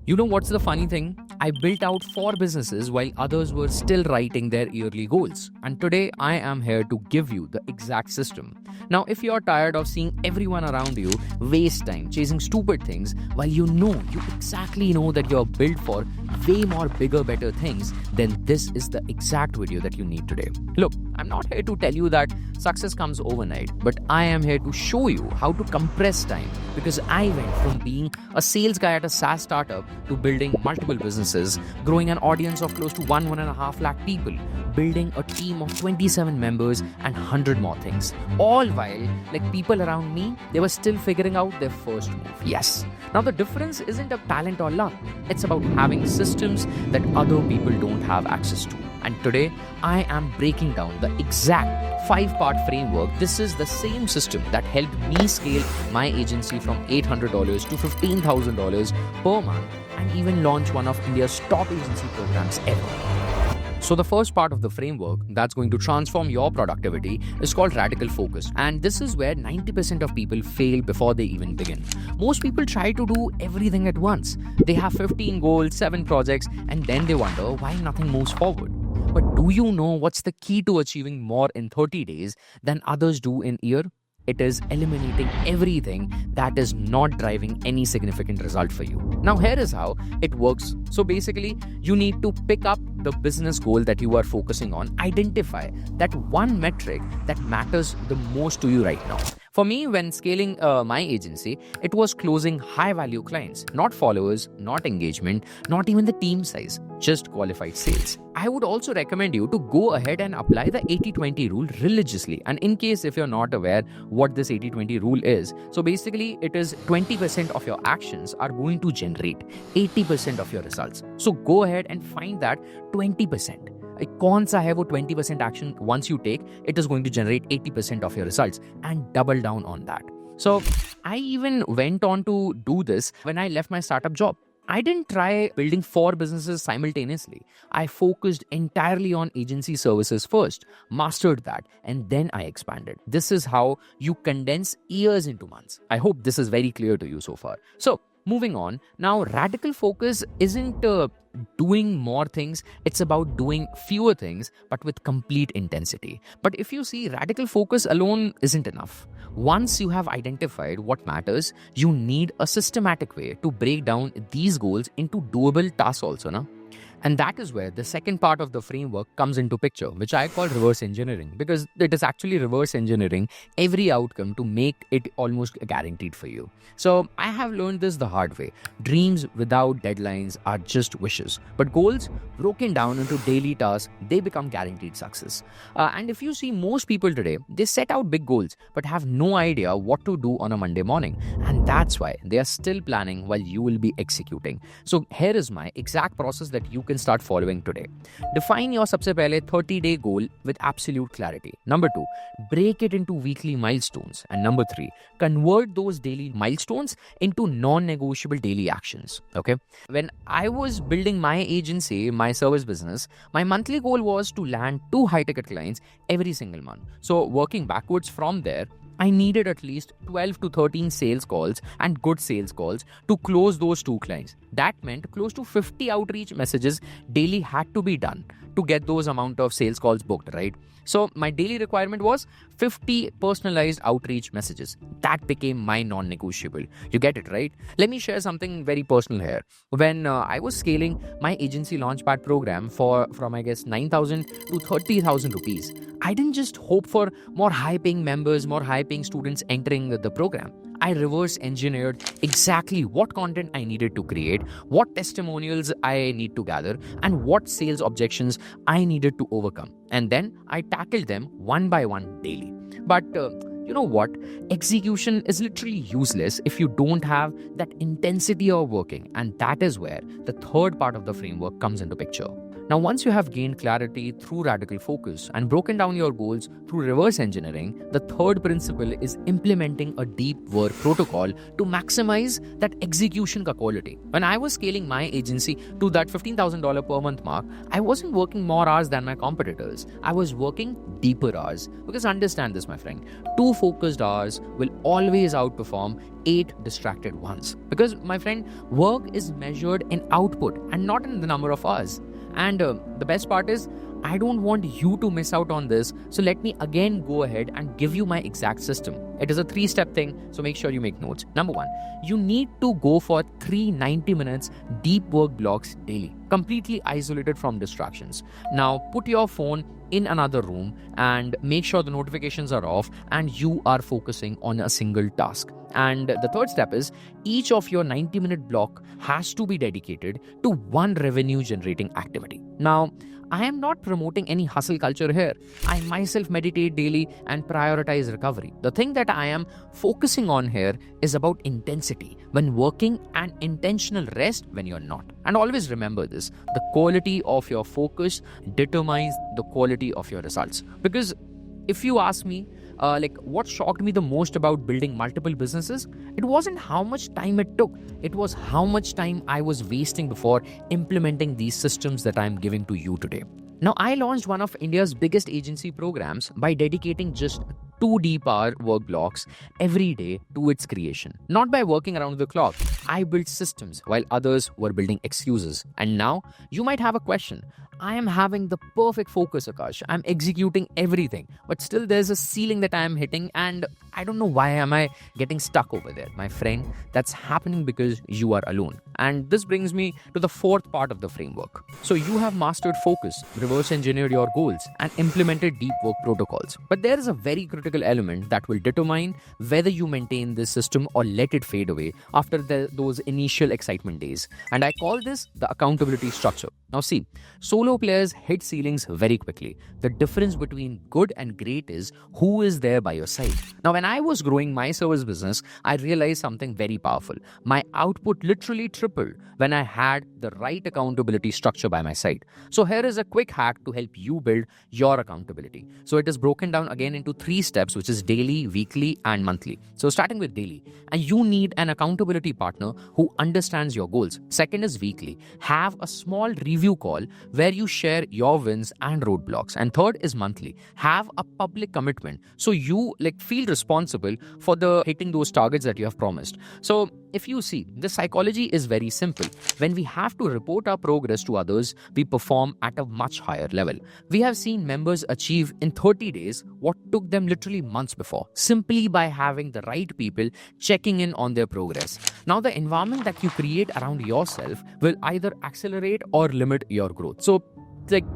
You know what's the funny thing? I built out 4 businesses while others were still writing their yearly goals. And today I am here to give you the exact system. Now, if you're tired of seeing everyone around you waste time chasing stupid things while you exactly know that you're built for way more bigger, better things, then this is the exact video that you need today. Look, I'm not here to tell you that success comes overnight, but I am here to show you how to compress time, because I went from being a sales guy at a SaaS startup to building multiple businesses, growing an audience of close to 1.5 lakh people, building a team of 27 members and 100 more things. All while, like people around me, they were still figuring out their first move. Yes. Now the difference isn't a talent or luck. It's about having systems that other people don't have access to. And today, I am breaking down the exact 5-part framework. This is the same system that helped me scale my agency from $800 to $15,000 per month and even launch one of India's top agency programs ever. So the first part of the framework that's going to transform your productivity is called radical focus. And this is where 90% of people fail before they even begin. Most people try to do everything at once. They have 15 goals, 7 projects, and then they wonder why nothing moves forward. But do you know what's the key to achieving more in 30 days than others do in a year? It is eliminating everything that is not driving any significant result for you. Now, here is how it works. So basically, you need to pick up the business goal that you are focusing on, identify that one metric that matters the most to you right now. For me, when scaling my agency, it was closing high-value clients, not followers, not engagement, not even the team size, just qualified sales. I would also recommend you to go ahead and apply the 80-20 rule religiously. And in case if you're not aware what this 80-20 rule is, so basically it is 20% of your actions are going to generate 80% of your results. So go ahead and find that 20%. कौन सा है वो 20% action once you take, it is going to generate 80% of your results, and double down on that. So I even went on to do this when I left my startup job. I didn't try building 4 businesses simultaneously. I focused entirely on agency services first, mastered that, and then I expanded. This is how you condense years into months. I hope this is very clear to you so far. So moving on, now radical focus isn't doing more things, it's about doing fewer things but with complete intensity. But if you see, radical focus alone isn't enough. Once you have identified what matters, you need a systematic way to break down these goals into doable tasks also, na? And that is where the second part of the framework comes into picture, which I call reverse engineering, because it is actually reverse engineering every outcome to make it almost guaranteed for you. So I have learned this the hard way. Dreams without deadlines are just wishes, but goals broken down into daily tasks, they become guaranteed success. And if you see, most people today, they set out big goals, but have no idea what to do on a Monday morning. And that's why they are still planning while you will be executing. So here is my exact process that you can start following today. Define your सबसे पहले 30-day goal with absolute clarity. Number 2, break it into weekly milestones. And number 3, convert those daily milestones into non-negotiable daily actions. Okay. When I was building my agency, my service business, my monthly goal was to land 2 high-ticket clients every single month. So working backwards from there, I needed at least 12 to 13 sales calls and good sales calls to close those 2 clients. That meant close to 50 outreach messages daily had to be done to get those amount of sales calls booked, right? So my daily requirement was 50 personalized outreach messages. That became my non-negotiable. You get it, right? Let me share something very personal here. When I was scaling my agency launchpad program from I guess 9,000 to 30,000 rupees, I didn't just hope for more high-paying members, more high-paying students entering the program. I reverse engineered exactly what content I needed to create, what testimonials I need to gather, and what sales objections I needed to overcome. And then I tackled them one by one daily. But you know what? Execution is literally useless if you don't have that intensity of working. And that is where the third part of the framework comes into picture. Now, once you have gained clarity through radical focus and broken down your goals through reverse engineering, the third principle is implementing a deep work protocol to maximize that execution ka quality. When I was scaling my agency to that $15,000 per month mark, I wasn't working more hours than my competitors. I was working deeper hours. Because understand this, my friend, 2 focused hours will always outperform 8 distracted ones. Because, my friend, work is measured in output and not in the number of hours. And the best part is, I don't want you to miss out on this. So let me again go ahead and give you my exact system. It is a 3-step thing, so make sure you make notes. Number 1, you need to go for 3 90 minutes deep work blocks daily, completely isolated from distractions. Now put your phone in another room and make sure the notifications are off and you are focusing on a single task. And the third step is, each of your 90-minute block has to be dedicated to one revenue generating activity. Now, I am not promoting any hustle culture here. I myself meditate daily and prioritize recovery. The thing that I am focusing on here is about intensity when working and intentional rest when you're not. And always remember this, the quality of your focus determines the quality of your results. Because if you ask me, what shocked me the most about building multiple businesses, it wasn't how much time it took. It was how much time I was wasting before implementing these systems that I'm giving to you today. Now, I launched one of India's biggest agency programs by dedicating just 2 deep hour work blocks every day to its creation. Not by working around the clock. I built systems while others were building excuses. And now you might have a question. I am having the perfect focus, Ackash. I'm executing everything, but still there's a ceiling that I am hitting and I don't know why am I getting stuck over there. My friend, that's happening because you are alone. And this brings me to the 4th part of the framework. So you have mastered focus, reverse engineered your goals, and implemented deep work protocols. But there is a very critical element that will determine whether you maintain this system or let it fade away after those initial excitement days. And I call this the accountability structure. Now see, solo players hit ceilings very quickly. The difference between good and great is who is there by your side. Now when I was growing my service business, I realized something very powerful. My output literally tripled when I had the right accountability structure by my side. So here is a quick hack to help you build your accountability. So it is broken down again into 3 steps, which is daily, weekly, and monthly. So starting with daily, and you need an accountability partner who understands your goals. Second is weekly. Have a small review call where you share your wins and roadblocks. And third is monthly. Have a public commitment so you feel responsible for the hitting those targets that you have promised. So if you see, the psychology is very simple. When we have to report our progress to others, we perform at a much higher level. We have seen members achieve in 30 days what took them literally months before, simply by having the right people checking in on their progress. Now, the environment that you create around yourself will either accelerate or limit your growth. So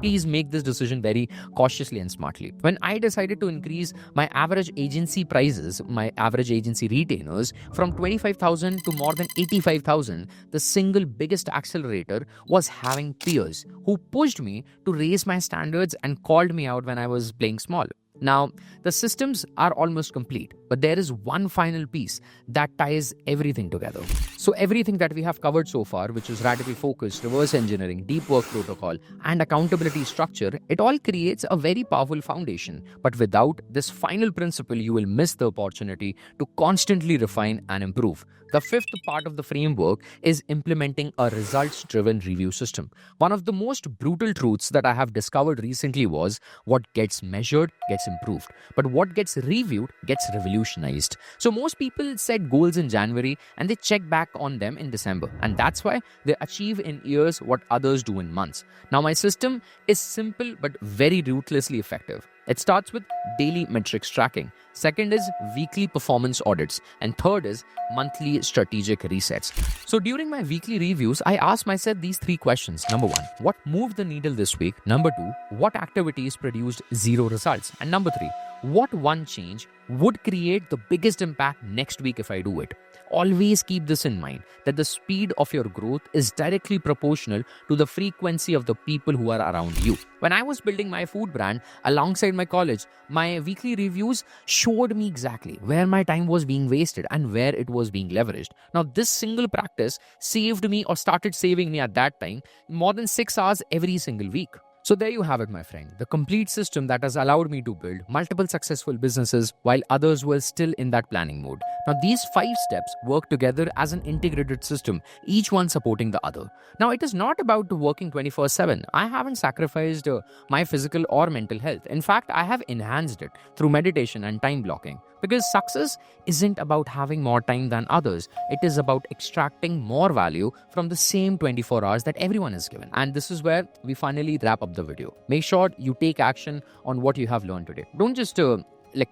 please make this decision very cautiously and smartly. When I decided to increase my average agency prices, my average agency retainers from 25,000 to more than 85,000, the single biggest accelerator was having peers who pushed me to raise my standards and called me out when I was playing small. Now, the systems are almost complete, but there is one final piece that ties everything together. So everything that we have covered so far, which is radical focus, reverse engineering, deep work protocol, and accountability structure, it all creates a very powerful foundation. But without this final principle, you will miss the opportunity to constantly refine and improve. The 5th part of the framework is implementing a results-driven review system. One of the most brutal truths that I have discovered recently was what gets measured gets improved, but what gets reviewed gets revolutionized. So most people set goals in January and they check back on them in December, and that's why they achieve in years what others do in months. Now my system is simple but very ruthlessly effective. It starts with daily metrics tracking. Second is weekly performance audits. And third is monthly strategic resets. So during my weekly reviews, I ask myself these 3 questions. Number 1, what moved the needle this week? Number 2, what activities produced 0 results? And number 3, what one change would create the biggest impact next week if I do it? always keep this in mind, that the speed of your growth is directly proportional to the frequency of the people who are around you. When I was building my food brand alongside my college, my weekly reviews showed me exactly where my time was being wasted and where it was being leveraged. Now, this single practice saved me, or started saving me at that time, more than 6 hours every single week. So there you have it, my friend. The complete system that has allowed me to build multiple successful businesses while others were still in that planning mode. Now, these 5 steps work together as an integrated system, each one supporting the other. Now, it is not about working 24/7. I haven't sacrificed my physical or mental health. In fact, I have enhanced it through meditation and time blocking. Because success isn't about having more time than others. It is about extracting more value from the same 24 hours that everyone is given. And this is where we finally wrap up the video. Make sure you take action on what you have learned today. Don't just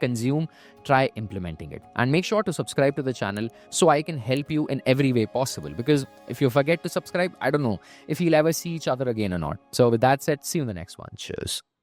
consume, try implementing it. And make sure to subscribe to the channel so I can help you in every way possible. Because if you forget to subscribe, I don't know if you'll ever see each other again or not. So with that said, see you in the next one. Cheers.